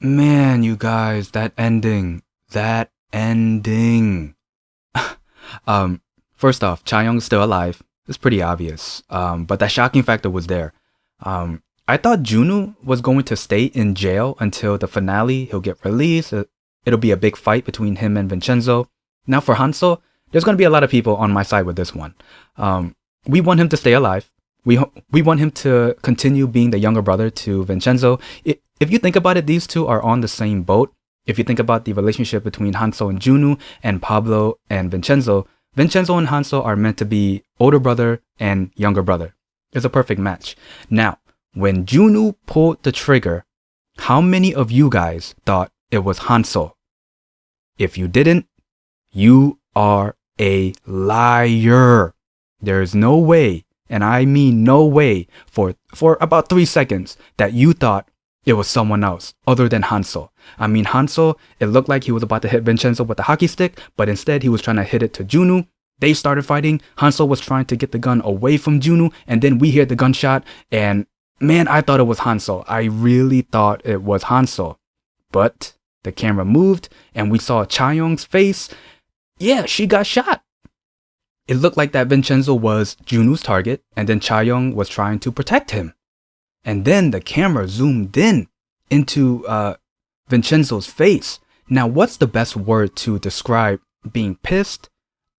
Man, you guys, that ending. That ending. um, First off, Chaeyoung's still alive. It's pretty obvious. But that shocking factor was there. I thought Junwoo was going to stay in jail until the finale. He'll get released. It'll be a big fight between him and Vincenzo. Now for Han Seo, there's going to be a lot of people on my side with this one. We want him to stay alive. We want him to continue being the younger brother to Vincenzo. If you think about it, these two are on the same boat. If you think about the relationship between Han Seo and Junwoo and Pablo and Vincenzo, Vincenzo and Han Seo are meant to be older brother and younger brother. It's a perfect match. Now, when Junwoo pulled the trigger, how many of you guys thought it was Han Seo? If you didn't, you are a liar. There is no way, and I mean no way, for about 3 seconds that you thought it was someone else other than Han Seo. I mean, Han Seo, it looked like he was about to hit Vincenzo with the hockey stick, but instead he was trying to hit it to Junwoo. They started fighting. Han Seo was trying to get the gun away from Junwoo, and then we hear the gunshot, and man, I thought it was Han Seo. I really thought it was Han Seo. But the camera moved, and we saw Chaeyoung's face. Yeah, she got shot. It looked like that Vincenzo was Junwoo's target, and then Chaeyoung was trying to protect him. And then the camera zoomed in into Vincenzo's face. Now, what's the best word to describe being pissed,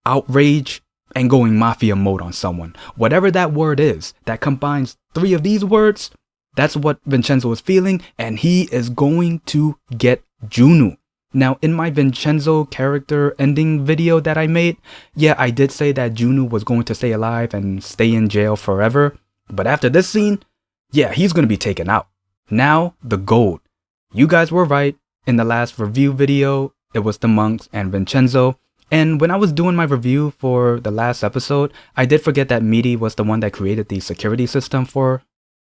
outraged, and going mafia mode on someone? Whatever that word is, that combines 3 of these words, that's what Vincenzo is feeling, and he is going to get Junwoo. Now, in my Vincenzo character ending video that I made, yeah, I did say that Junwoo was going to stay alive and stay in jail forever. But after this scene, yeah, he's going to be taken out. Now, the gold. You guys were right. In the last review video, it was the monks and Vincenzo. And when I was doing my review for the last episode, I did forget that Meaty was the one that created the security system for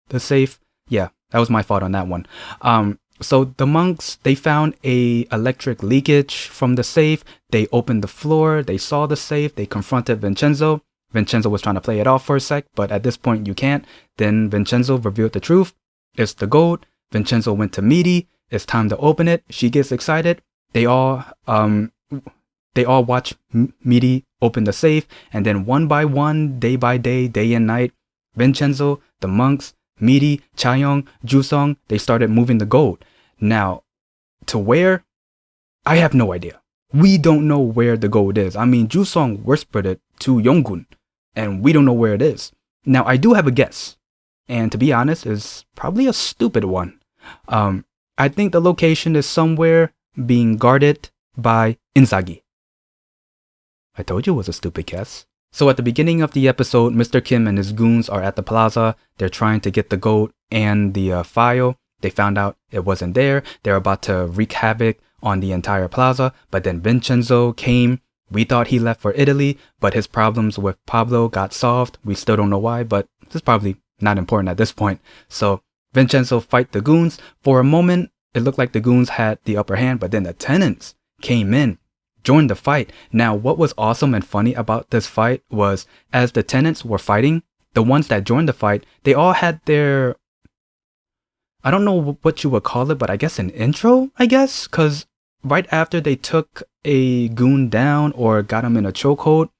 the safe. Yeah, that was my fault on that one. So the monks, they found a electric leakage from the safe. They opened the floor. They saw the safe. They confronted Vincenzo. Vincenzo was trying to play it off for a sec, but at this point you can't. Then Vincenzo revealed the truth. It's the gold. Vincenzo went to Meaty. It's time to open it. She gets excited. They all watch Meaty open the safe, and then one by one, day by day, day and night, Vincenzo, the monks, Meaty, Chaeyoung, Jusong, they started moving the gold. Now, to where? I have no idea. We don't know where the gold is. I mean, Jusong whispered it to Yonggun, and we don't know where it is. Now, I do have a guess, and to be honest, it's probably a stupid one. I think the location is somewhere being guarded by Inzagi. I told you it was a stupid guess. So at the beginning of the episode, Mr. Kim and his goons are at the plaza. They're trying to get the gold and the file. They found out it wasn't there. They're about to wreak havoc on the entire plaza. But then Vincenzo came. We thought he left for Italy, but his problems with Pablo got solved. We still don't know why, but it's probably not important at this point. So Vincenzo fight the goons. For a moment, it looked like the goons had the upper hand, but then the tenants came in, joined the fight. Now, what was awesome and funny about this fight was as the tenants were fighting, the ones that joined the fight, they all had their, I don't know what you would call it, but I guess an intro, because right after they took a goon down or got him in a chokehold,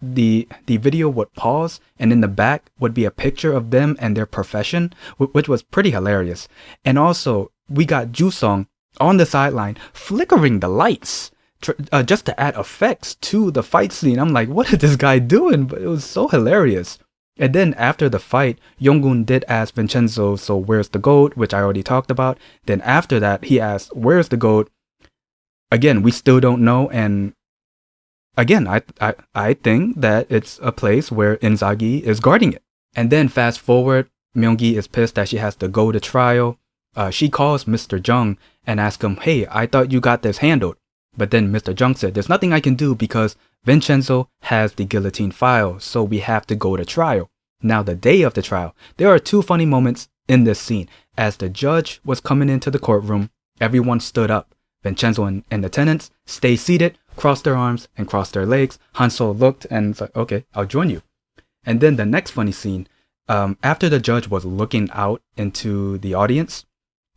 the video would pause, and in the back would be a picture of them and their profession, which was pretty hilarious. And also, we got Jusong on the sideline flickering the lights just to add effects to the fight scene. I'm like, what is this guy doing? But it was so hilarious. And then after the fight, Yonggun did ask Vincenzo, so where's the gold, which I already talked about. Then after that, he asked, where's the gold? Again, we still don't know. And again, I think that it's a place where Inzagi is guarding it. And then fast forward, Myeong Hee is pissed that she has to go to trial. She calls Mr. Jung and asks him, hey, I thought you got this handled. But then Mr. Jung said, there's nothing I can do because Vincenzo has the guillotine file, so we have to go to trial. Now, the day of the trial, there are 2 funny moments in this scene. As the judge was coming into the courtroom, everyone stood up. Vincenzo and the tenants stayed seated, crossed their arms, and crossed their legs. Han Seo looked and said, okay, I'll join you. And then the next funny scene, after the judge was looking out into the audience,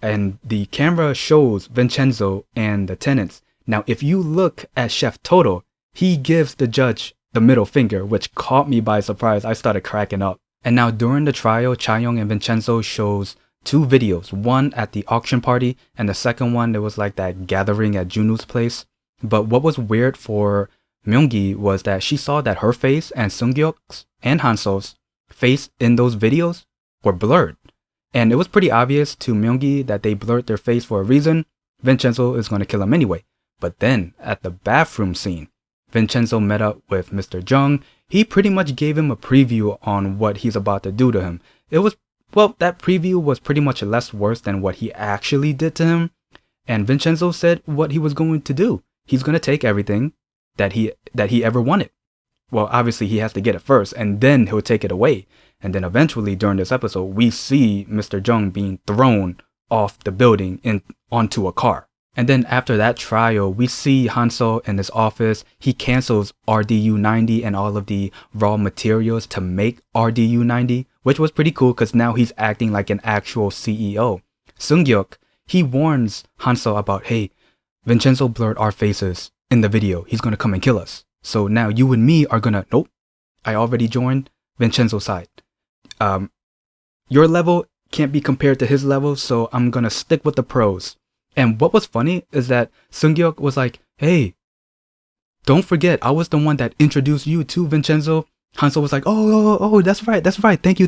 and the camera shows Vincenzo and the tenants. Now, if you look at Chef Toto, he gives the judge the middle finger, which caught me by surprise. I started cracking up. And now during the trial, Chaeyoung and Vincenzo shows two videos, one at the auction party and the second one there was like that gathering at Joon Woo's place. But what was weird for Myeong Hee was that she saw that her face and Seung Hyeok's and Han Seo's face in those videos were blurred. And it was pretty obvious to Myeong Hee that they blurred their face for a reason. Vincenzo is going to kill him anyway. But then at the bathroom scene, Vincenzo met up with Mr. Jung. He pretty much gave him a preview on what he's about to do to him. That preview was pretty much less worse than what he actually did to him. And Vincenzo said what he was going to do. He's going to take everything that he ever wanted. Well, obviously he has to get it first and then he'll take it away. And then eventually during this episode, we see Mr. Jung being thrown off the building onto a car. And then after that trial, we see Han Seo in his office. He cancels RDU-90 and all of the raw materials to make RDU-90, which was pretty cool because now he's acting like an actual CEO. Seung Hyeok, he warns Han Seo about, hey, Vincenzo blurred our faces in the video. He's going to come and kill us. So now you and me are going to, nope, I already joined Vincenzo's side. Your level can't be compared to his level, so I'm going to stick with the pros. And what was funny is that Seung Hyeok was like, hey, don't forget, I was the one that introduced you to Vincenzo. Han Seo was like, oh, that's right. Thank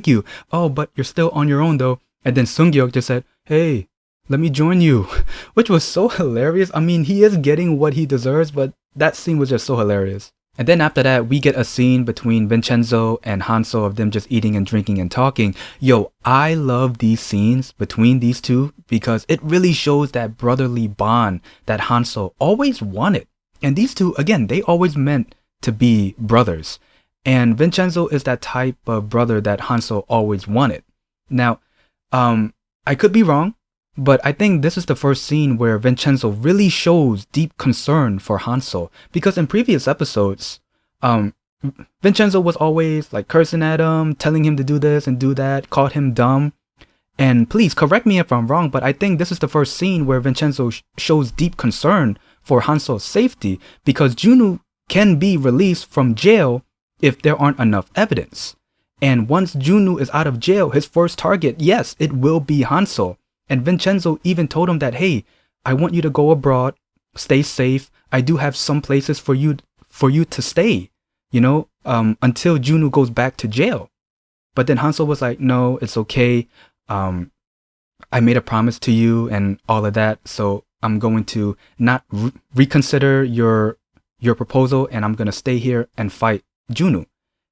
you. Oh, but you're still on your own though. And then Seung Hyeok just said, hey, let me join you, which was so hilarious. I mean, he is getting what he deserves, but that scene was just so hilarious. And then after that, we get a scene between Vincenzo and Han Seo of them just eating and drinking and talking. Yo, I love these scenes between these two because it really shows that brotherly bond that Han Seo always wanted. And these two, again, they always meant to be brothers. And Vincenzo is that type of brother that Han Seo always wanted. Now, I could be wrong, but I think this is the first scene where Vincenzo really shows deep concern for Han Seo. Because in previous episodes, Vincenzo was always like cursing at him, telling him to do this and do that, called him dumb. And please correct me if I'm wrong, but I think this is the first scene where Vincenzo shows deep concern for Han Seo's safety because Joon Woo can be released from jail if there aren't enough evidence. And once Joon Woo is out of jail, his first target, yes, it will be Han Seo. And Vincenzo even told him that, hey, I want you to go abroad, stay safe. I do have some places for you to stay, until Joon Woo goes back to jail. But then Han Seo was like, no, it's okay. I made a promise to you and all of that. So I'm going to not reconsider your proposal and I'm going to stay here and fight Joon Woo.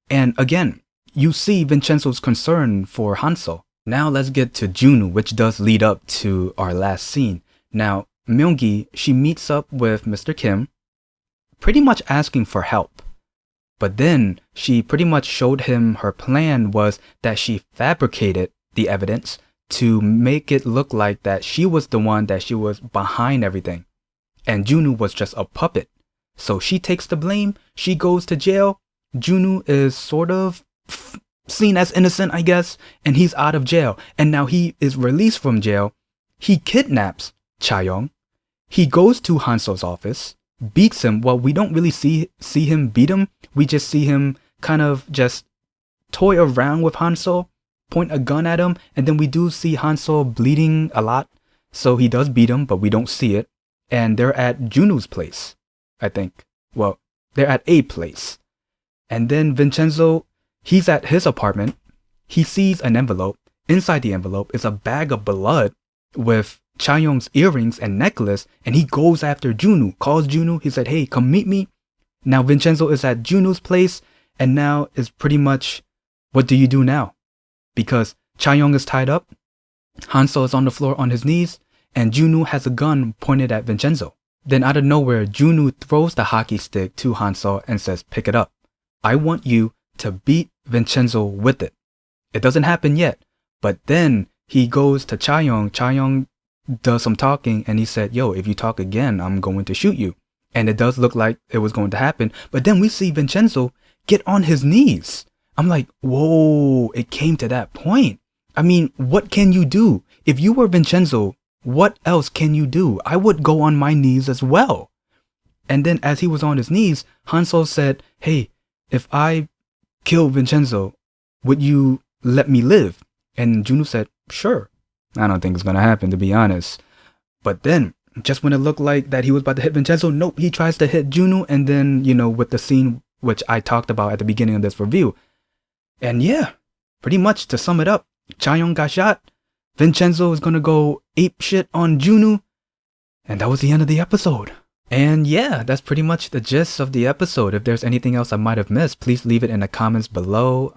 And again, you see Vincenzo's concern for Han Seo. Now let's get to Joon Woo, which does lead up to our last scene. Now, Myeong Hee, she meets up with Mr. Kim, pretty much asking for help. But then she pretty much showed him her plan was that she fabricated the evidence to make it look like that she was the one that she was behind everything. And Joon Woo was just a puppet. So she takes the blame, she goes to jail. Joon Woo is sort of seen as innocent, I guess, and he's out of jail. And now he is released from jail. He kidnaps Chaeyoung. He goes to Han Seo's office, beats him. Well, we don't really see him beat him. We just see him kind of just toy around with Han Seo, point a gun at him, and then we do see Han Seo bleeding a lot. So he does beat him, but we don't see it. And they're at Joon Woo's place, I think. Well, they're at a place. And then Vincenzo, he's at his apartment. He sees an envelope. Inside the envelope is a bag of blood with Chaeyoung's earrings and necklace. And he goes after Joon Woo, calls Joon Woo. He said, hey, come meet me. Now Vincenzo is at Joon Woo's place. And now is pretty much, what do you do now? Because Chaeyoung is tied up. Han Seo is on the floor on his knees. And Joon Woo has a gun pointed at Vincenzo. Then out of nowhere, Joon Woo throws the hockey stick to Han Seo and says, pick it up. I want you to beat Vincenzo with it. It doesn't happen yet, but then he goes to Chaeyoung. Chaeyoung does some talking and he said, yo, if you talk again, I'm going to shoot you. And it does look like it was going to happen, but then we see Vincenzo get on his knees. I'm like, whoa, it came to that point. I mean, what can you do? If you were Vincenzo, what else can you do? I would go on my knees as well. And then as he was on his knees, Han Seo said, hey, if I kill Vincenzo, would you let me live? And Joon Woo said, sure. I don't think it's going to happen, to be honest. But then, just when it looked like that he was about to hit Vincenzo, nope, he tries to hit Joon Woo. And then, with the scene which I talked about at the beginning of this review. And yeah, pretty much to sum it up, Chaeyoung got shot. Vincenzo is going to go ape shit on Joon Woo. And that was the end of the episode. And yeah, that's pretty much the gist of the episode. If there's anything else I might have missed, please leave it in the comments below.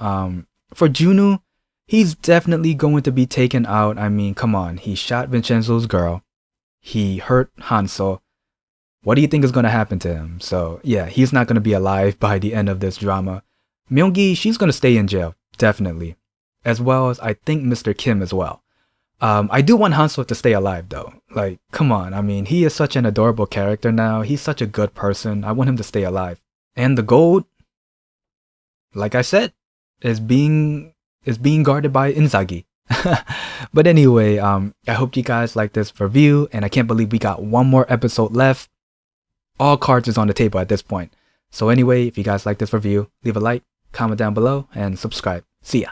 For Joon Woo, he's definitely going to be taken out. I mean, come on. He shot Vincenzo's girl. He hurt Han Seo. What do you think is going to happen to him? So yeah, he's not going to be alive by the end of this drama. Myeong Hee, she's going to stay in jail. Definitely. As well as I think Mr. Kim as well. I do want Han Seo to stay alive though. Like, come on. I mean, he is such an adorable character now. He's such a good person. I want him to stay alive. And the gold, like I said, is being guarded by Inzaghi. But anyway, I hope you guys like this review, and I can't believe we got one more episode left. All cards is on the table at this point. So anyway, if you guys like this review, leave a like, comment down below, and subscribe. See ya.